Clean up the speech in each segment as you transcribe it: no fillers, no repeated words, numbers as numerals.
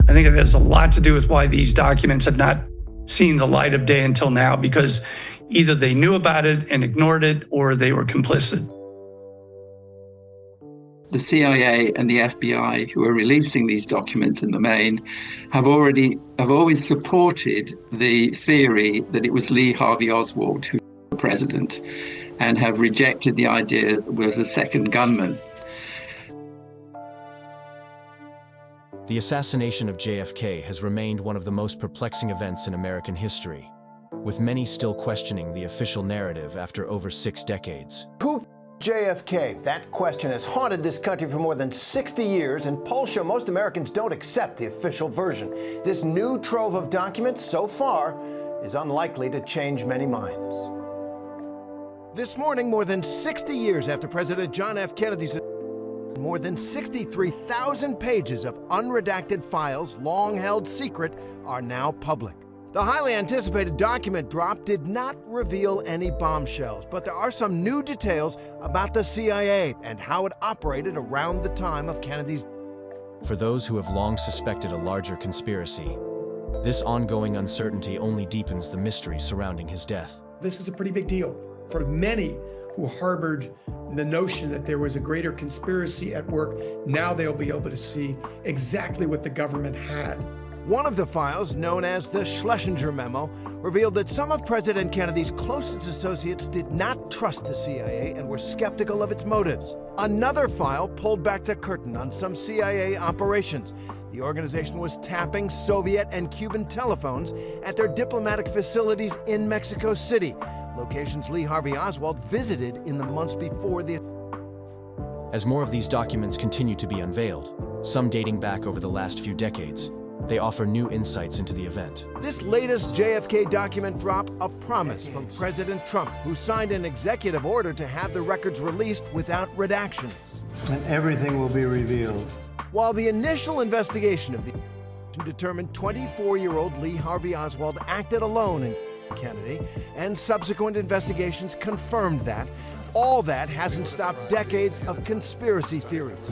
I think it has a lot to do with why these documents have not seen the light of day until now, because either they knew about it and ignored it, or they were complicit. The CIA and the FBI, who are releasing these documents in the main, have always supported the theory that it was Lee Harvey Oswald who was the president, and have rejected the idea that there was a second gunman. The assassination of JFK has remained one of the most perplexing events in American history, with many still questioning the official narrative after over 6 decades. Who JFK? That question has haunted this country for more than 60 years, and polls show most Americans don't accept the official version. This new trove of documents, so far, is unlikely to change many minds. This morning, more than 60 years after President John F. Kennedy's more than 63,000 pages of unredacted files, long held secret, are now public. The highly anticipated document drop did not reveal any bombshells, but there are some new details about the CIA and how it operated around the time of Kennedy's. For those who have long suspected a larger conspiracy, this ongoing uncertainty only deepens the mystery surrounding his death. This is a pretty big deal for many who harbored the notion that there was a greater conspiracy at work. Now they'll be able to see exactly what the government had. One of the files, known as the Schlesinger Memo, revealed that some of President Kennedy's closest associates did not trust the CIA and were skeptical of its motives. Another file pulled back the curtain on some CIA operations. The organization was tapping Soviet and Cuban telephones at their diplomatic facilities in Mexico City, locations Lee Harvey Oswald visited in the months before the... As more of these documents continue to be unveiled, some dating back over the last few decades, they offer new insights into the event. This latest JFK document drop a promise from President Trump, who signed an executive order to have the records released without redactions. And everything will be revealed. While the initial investigation of the determined 24-year-old Lee Harvey Oswald acted alone in Kennedy, and subsequent investigations confirmed that, all that hasn't stopped decades of conspiracy theories.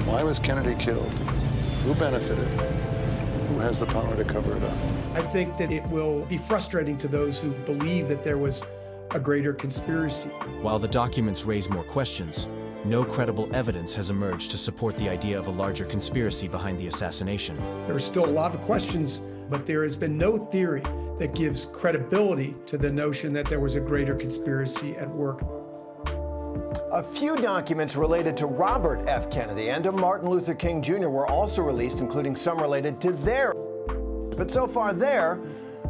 Why was Kennedy killed? Who benefited? Who has the power to cover it up? I think that it will be frustrating to those who believe that there was a greater conspiracy. While the documents raise more questions, no credible evidence has emerged to support the idea of a larger conspiracy behind the assassination. There are still a lot of questions, but there has been no theory that gives credibility to the notion that there was a greater conspiracy at work. A few documents related to Robert F. Kennedy and to Martin Luther King Jr. were also released, including some related to their. But so far there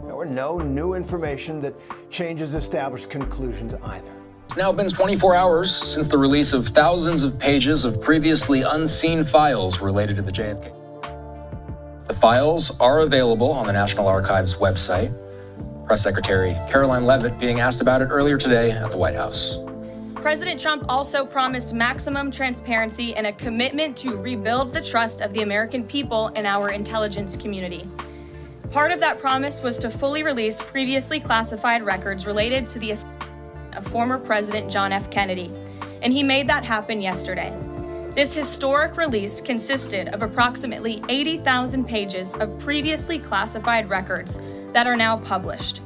were no new information that changes established conclusions either. It's now been 24 hours since the release of thousands of pages of previously unseen files related to the JFK. The files are available on the National Archives website. Press Secretary Caroline Leavitt being asked about it earlier today at the White House. President Trump also promised maximum transparency and a commitment to rebuild the trust of the American people and our intelligence community. Part of that promise was to fully release previously classified records related to the assassination of former President John F. Kennedy, and he made that happen yesterday. This historic release consisted of approximately 80,000 pages of previously classified records that are now published.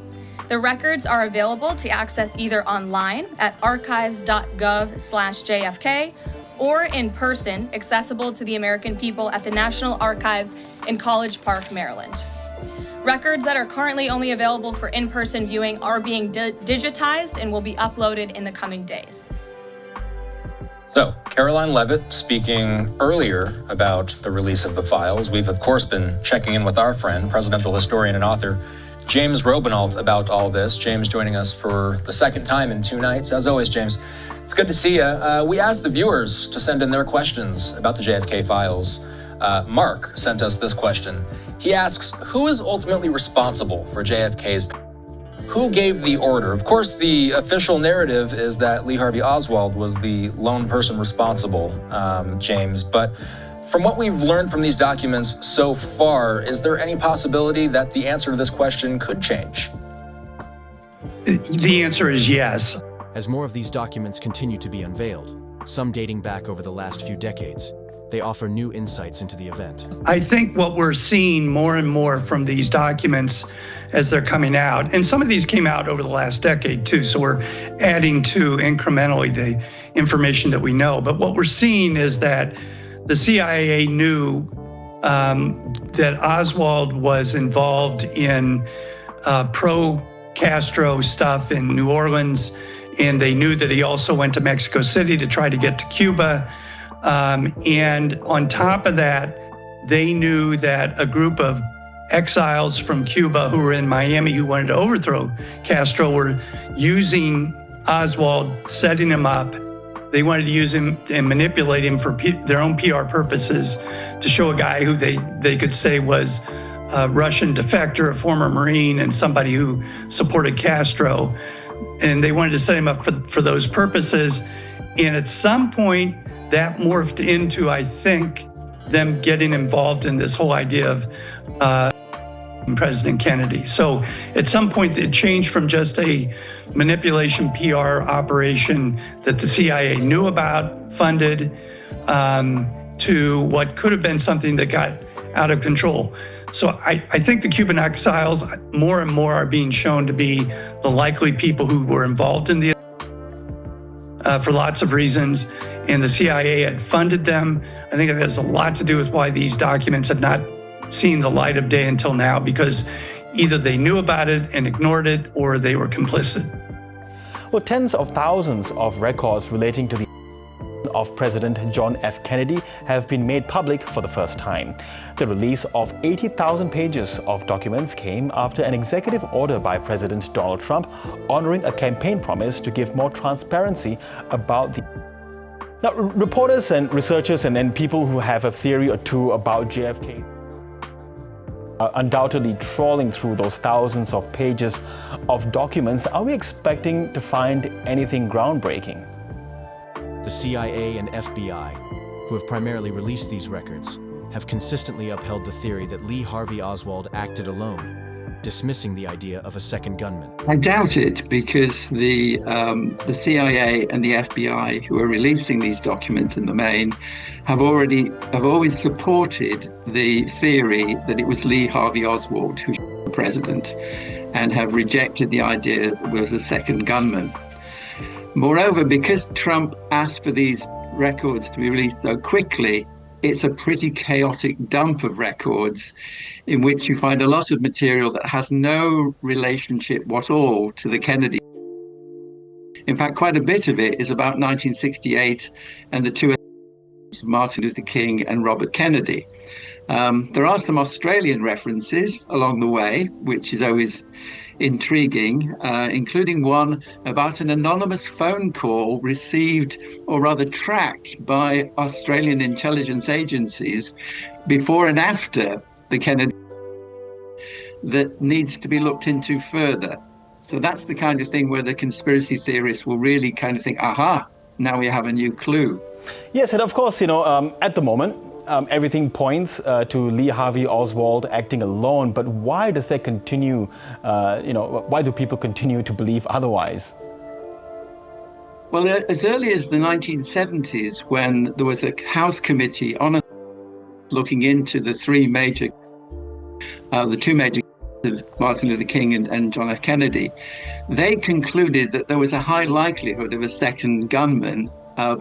The records are available to access either online at archives.gov/JFK or in person, accessible to the American people at the National Archives in College Park, Maryland. Records that are currently only available for in-person viewing are being digitized and will be uploaded in the coming days. So, Caroline Leavitt speaking earlier about the release of the files. We've, of course, been checking in with our friend, presidential historian and author, James Robinault, about all this. James joining us for the second time in 2 nights. As always, James, it's good to see you. We asked the viewers to send in their questions about the JFK files. Mark sent us this question. He asks, who is ultimately responsible for JFK's death? Who gave the order? Of course, the official narrative is that Lee Harvey Oswald was the lone person responsible, James, but from what we've learned from these documents so far, is there any possibility that the answer to this question could change? The answer is yes. As more of these documents continue to be unveiled, some dating back over the last few decades, they offer new insights into the event. I think what we're seeing more and more from these documents as they're coming out, and some of these came out over the last decade too, so we're adding to incrementally the information that we know. But what we're seeing is that the CIA knew that Oswald was involved in pro-Castro stuff in New Orleans, and they knew that he also went to Mexico City to try to get to Cuba. And on top of that, they knew that a group of exiles from Cuba who were in Miami who wanted to overthrow Castro were using Oswald, setting him up. They wanted to use him and manipulate him for their own PR purposes to show a guy who they could say was a Russian defector, a former Marine, and somebody who supported Castro. And they wanted to set him up for those purposes. And at some point, that morphed into, I think, them getting involved in this whole idea of President Kennedy. So at some point, it changed from just a manipulation PR operation that the CIA knew about, funded, to what could have been something that got out of control. So I think the Cuban exiles more and more are being shown to be the likely people who were involved in the for lots of reasons, and the CIA had funded them. I think it has a lot to do with why these documents have not seen the light of day until now, because either they knew about it and ignored it, or they were complicit. Well, tens of thousands of records relating to the of President John F. Kennedy have been made public for the first time. The release of 80,000 pages of documents came after an executive order by President Donald Trump honoring a campaign promise to give more transparency about the... Now, reporters and researchers and people who have a theory or two about JFK are undoubtedly trawling through those thousands of pages of documents. Are we expecting to find anything groundbreaking? The CIA and FBI, who have primarily released these records, have consistently upheld the theory that Lee Harvey Oswald acted alone, dismissing the idea of a second gunman. I doubt it, because the CIA and the FBI, who are releasing these documents in the main, have always supported the theory that it was Lee Harvey Oswald who shot the president, and have rejected the idea that it was a second gunman. Moreover, because Trump asked for these records to be released so quickly, it's a pretty chaotic dump of records in which you find a lot of material that has no relationship at all to the Kennedy. In fact, quite a bit of it is about 1968 and the two of Martin Luther King and Robert Kennedy. There are some Australian references along the way, which is always intriguing, including one about an anonymous phone call received, or rather tracked, by Australian intelligence agencies before and after the Kennedy, that needs to be looked into further. So that's the kind of thing where the conspiracy theorists will really kind of think, aha, now we have a new clue. Yes, and of course, at the moment, everything points to Lee Harvey Oswald acting alone, but why does that continue, why do people continue to believe otherwise? Well, as early as the 1970s, when there was a House committee on looking into the two major of Martin Luther King and John F. Kennedy, they concluded that there was a high likelihood of a second gunman,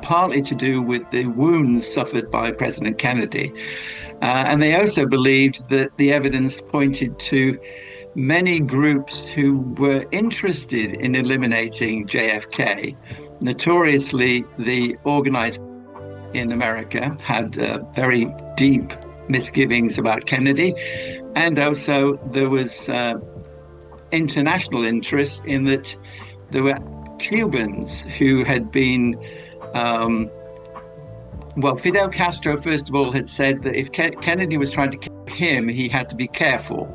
partly to do with the wounds suffered by President Kennedy. And they also believed that the evidence pointed to many groups who were interested in eliminating JFK. Notoriously, the organized in America had very deep misgivings about Kennedy. And also there was international interest in that there were Cubans who had been Fidel Castro, first of all, had said that if Kennedy was trying to kill him, he had to be careful.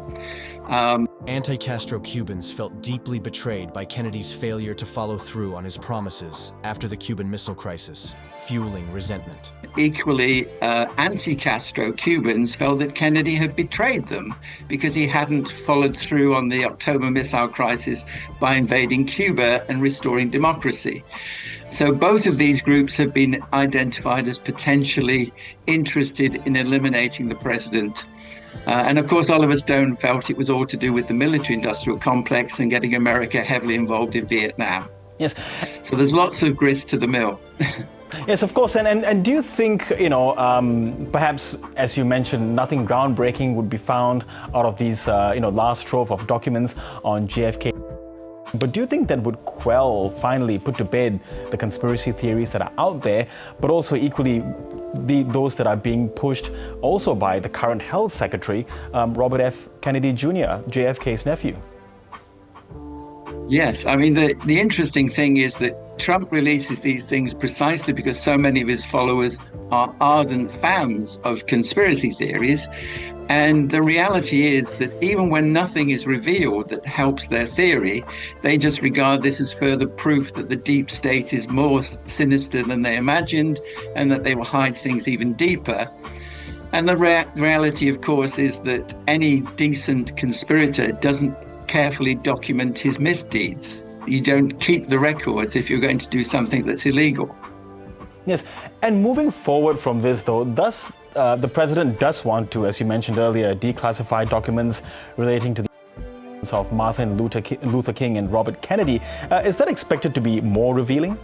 Anti-Castro Cubans felt deeply betrayed by Kennedy's failure to follow through on his promises after the Cuban Missile Crisis, fueling resentment. Equally, anti-Castro Cubans felt that Kennedy had betrayed them because he hadn't followed through on the October Missile Crisis by invading Cuba and restoring democracy. So both of these groups have been identified as potentially interested in eliminating the president. And of course, Oliver Stone felt it was all to do with the military-industrial complex and getting America heavily involved in Vietnam. Yes. So there's lots of grist to the mill. Yes, of course. And do you think, perhaps, as you mentioned, nothing groundbreaking would be found out of these, last trove of documents on JFK? But do you think that would finally put to bed the conspiracy theories that are out there, but also equally those that are being pushed also by the current health secretary, Robert F. Kennedy Jr., JFK's nephew? Yes, I mean, the interesting thing is that Trump releases these things precisely because so many of his followers are ardent fans of conspiracy theories. And the reality is that even when nothing is revealed that helps their theory, they just regard this as further proof that the deep state is more sinister than they imagined and that they will hide things even deeper. And the reality, of course, is that any decent conspirator doesn't carefully document his misdeeds. You don't keep the records if you're going to do something that's illegal. Yes, and moving forward from this, though, the president does want to, as you mentioned earlier, declassify documents relating to the of Martin Luther King and Robert Kennedy. Is that expected to be more revealing?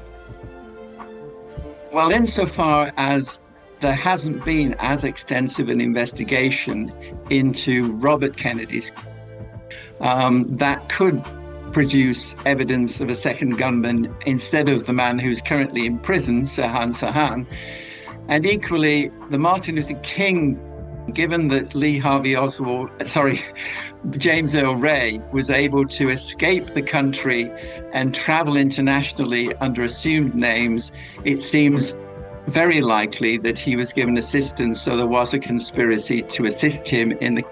Well, insofar as there hasn't been as extensive an investigation into Robert Kennedy's, that could produce evidence of a second gunman instead of the man who's currently in prison, Sirhan Sirhan. And equally, the Martin Luther King, given that James Earl Ray was able to escape the country and travel internationally under assumed names, it seems very likely that he was given assistance, so there was a conspiracy to assist him in the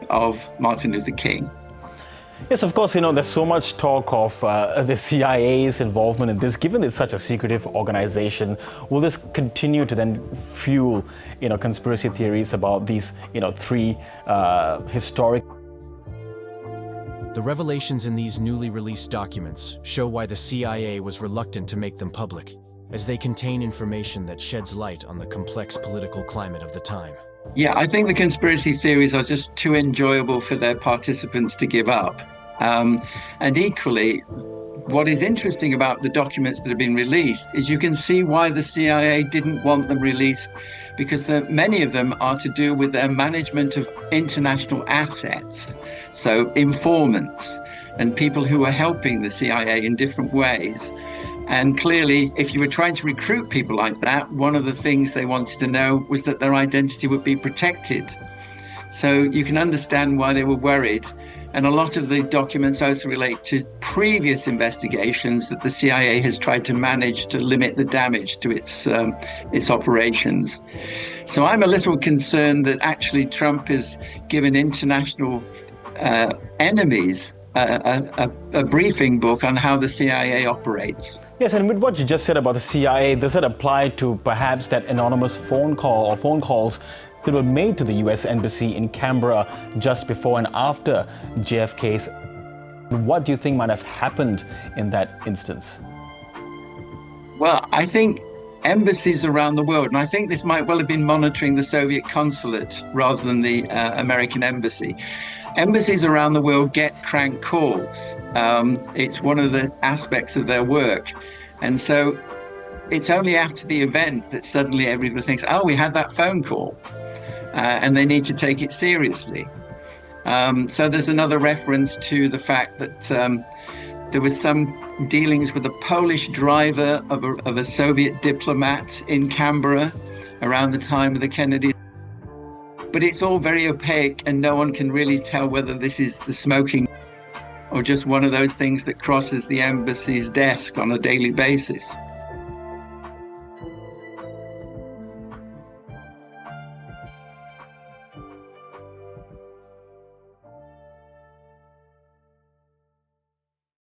of Martin Luther King. Yes, of course, there's so much talk of the CIA's involvement in this. Given it's such a secretive organization, will this continue to then fuel, conspiracy theories about these, three historic... The revelations in these newly released documents show why the CIA was reluctant to make them public, as they contain information that sheds light on the complex political climate of the time. Yeah, I think the conspiracy theories are just too enjoyable for their participants to give up. And equally, what is interesting about the documents that have been released is you can see why the CIA didn't want them released, because many of them are to do with their management of international assets. So informants and people who are helping the CIA in different ways. And clearly, if you were trying to recruit people like that, one of the things they wanted to know was that their identity would be protected. So you can understand why they were worried. And a lot of the documents also relate to previous investigations that the CIA has tried to manage to limit the damage to its operations. So I'm a little concerned that actually Trump has given international enemies a briefing book on how the CIA operates. Yes, and with what you just said about the CIA, does it apply to perhaps that anonymous phone call or phone calls that were made to the US Embassy in Canberra just before and after JFK's? What do you think might have happened in that instance? Well, I think embassies around the world, and I think this might well have been monitoring the Soviet consulate rather than the American embassy. Embassies around the world get crank calls. It's one of the aspects of their work. And so it's only after the event that suddenly everybody thinks, oh, we had that phone call. And they need to take it seriously. So there's another reference to the fact that there was some dealings with a Polish driver of a Soviet diplomat in Canberra around the time of the Kennedy. But it's all very opaque and no one can really tell whether this is the smoking or just one of those things that crosses the embassy's desk on a daily basis.